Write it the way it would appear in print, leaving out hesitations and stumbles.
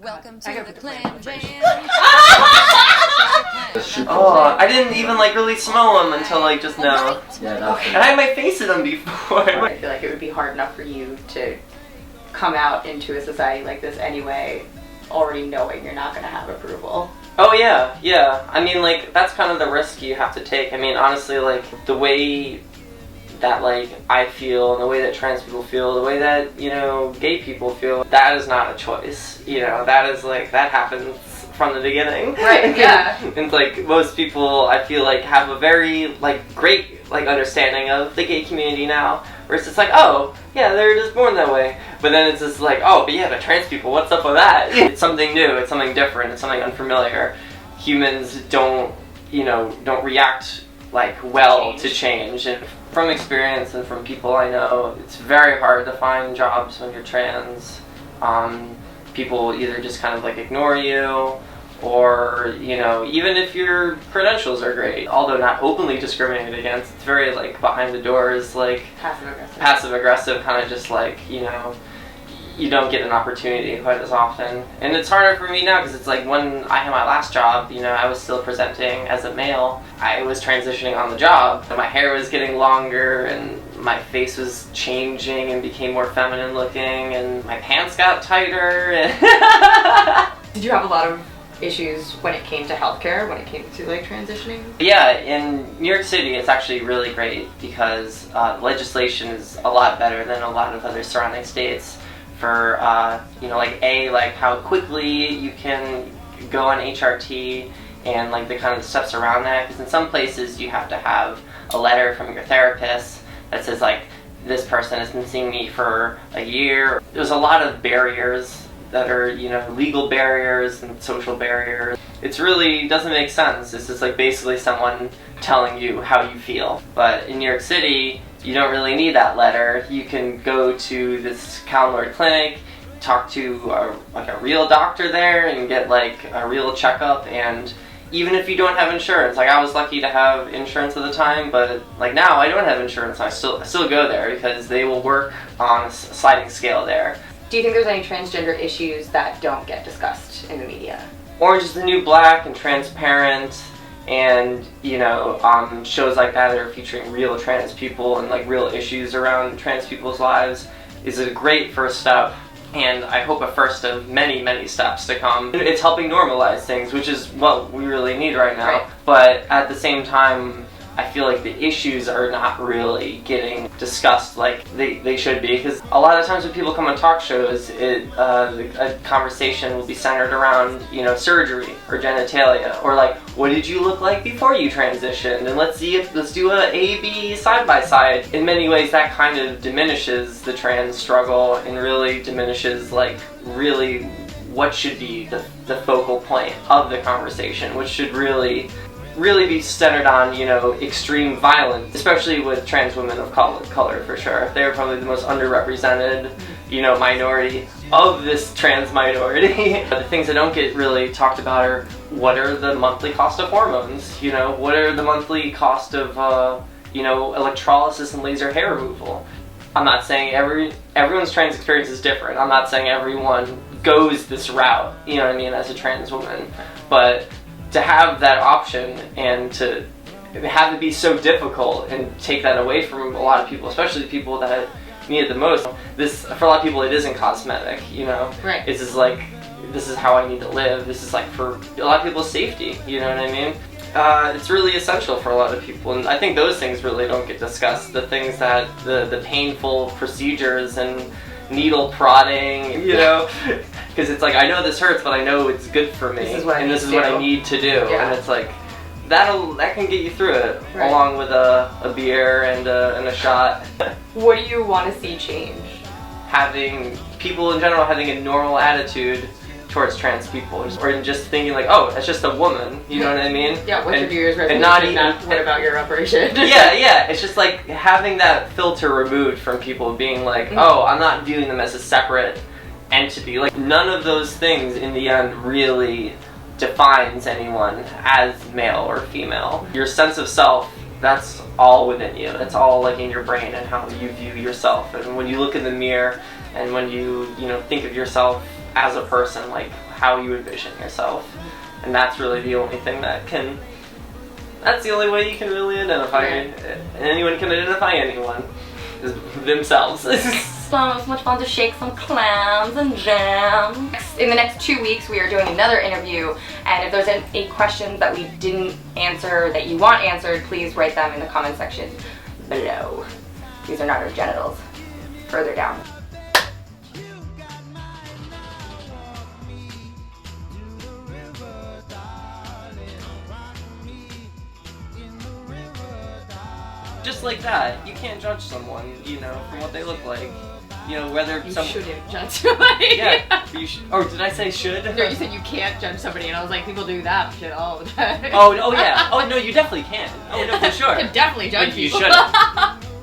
Welcome to the Clam Jam. Oh, I didn't even like really smell them until like just now. Yeah, and I had my face in them before. I feel like it would be hard enough for you to come out into a society like this anyway, already knowing you're not going to have approval. Oh yeah, yeah. I mean, like, that's kind of the risk you have to take. I mean, honestly, like, the way that, like, I feel, and the way that trans people feel, the way that, you know, gay people feel, that is not a choice. You know, that is, like, that happens from the beginning. Right, yeah. And, like, most people, I feel like, have a very, like, great, like, understanding of the gay community now, where it's just like, oh, yeah, they're just born that way. But then it's just like, oh, but yeah, but trans people, what's up with that? It's something new, it's something different, it's something unfamiliar. Humans don't, you know, don't react, like, well to change. And from experience and from people I know, it's very hard to find jobs when you're trans. People either just kind of, like, ignore you, or, you know, even if your credentials are great, although not openly discriminated against, it's very, like, behind the doors, like, passive-aggressive, kind of just, like, you know, you don't get an opportunity quite as often. And it's harder for me now, because it's like, when I had my last job, you know, I was still presenting as a male. I was transitioning on the job, and my hair was getting longer, and my face was changing and became more feminine looking, and my pants got tighter. Did you have a lot of issues when it came to healthcare, when it came to, like, transitioning? Yeah, in New York City it's actually really great because legislation is a lot better than a lot of other surrounding states for, you know, like how quickly you can go on HRT and, like, the kind of steps around that, because in some places you have to have a letter from your therapist that says, like, this person has been seeing me for a year. There's a lot of barriers that are, you know, legal barriers and social barriers. It's really doesn't make sense. It's just, like, basically someone telling you how you feel. But in New York City, you don't really need that letter. You can go to this Clam clinic, talk to a real doctor there, and get, like, a real checkup. And even if you don't have insurance, like, I was lucky to have insurance at the time, but, like, now I don't have insurance. I still go there because they will work on a sliding scale there. Do you think there's any transgender issues that don't get discussed in the media? Orange is the New Black and Transparent, and, you know, shows like that are featuring real trans people and, like, real issues around trans people's lives is a great first step, and I hope a first of many, many steps to come. It's helping normalize things, which is what we really need right now. Right. But at the same time, I feel like the issues are not really getting discussed like they should be, because a lot of times when people come on talk shows, a conversation will be centered around, you know, surgery or genitalia, or, like, what did you look like before you transitioned, and let's do a A-B side-by-side. In many ways that kind of diminishes the trans struggle and really diminishes, like, really what should be the focal point of the conversation, which should really be centered on, you know, extreme violence, especially with trans women of color for sure. They're probably the most underrepresented, you know, minority of this trans minority. The things that don't get really talked about are, what are the monthly cost of hormones? You know, what are the monthly cost of, you know, electrolysis and laser hair removal? I'm not saying everyone's trans experience is different. I'm not saying everyone goes this route, you know what I mean, as a trans woman. But to have that option and to have it be so difficult and take that away from a lot of people, especially people that need it the most. For a lot of people, it isn't cosmetic, you know? Right. It's just like, this is how I need to live. This is, like, for a lot of people's safety, you know what I mean? It's really essential for a lot of people, and I think those things really don't get discussed. The things that, the painful procedures and needle prodding, you know? Because it's like, I know this hurts, but I know it's good for me, this is what I need to do. Yeah. And it's like, that can get you through it, right, along with a beer and a shot. What do you want to see change? Having people in general having a normal attitude towards trans people, or just thinking, like, oh, it's just a woman, you know what I mean? Yeah, what's your New Year's resolution? And not what about your operation? yeah, it's just like having that filter removed from people being like, oh, I'm not viewing them as a separate entity. Like, none of those things in the end really defines anyone as male or female. Your sense of self, that's all within you. That's all, like, in your brain and how you view yourself. And when you look in the mirror and when you know, think of yourself as a person, like how you envision yourself. And that's really the only thing that's the only way you can really identify. Anyone can identify anyone. Is themselves. So much fun to shake some clams and jam. In the next 2 weeks, we are doing another interview, and if there's any questions that we didn't answer that you want answered, please write them in the comment section below. These are not our genitals. Further down. Just like that, you can't judge someone, you know, from what they look like. You know, whether you shouldn't judge somebody. Yeah, you should. Or did I say should? No, you said you can't judge somebody, and I was like, people do that shit all the time. Oh yeah. Oh no, you definitely can. Oh no, for sure. You can definitely judge but you people. shouldn't.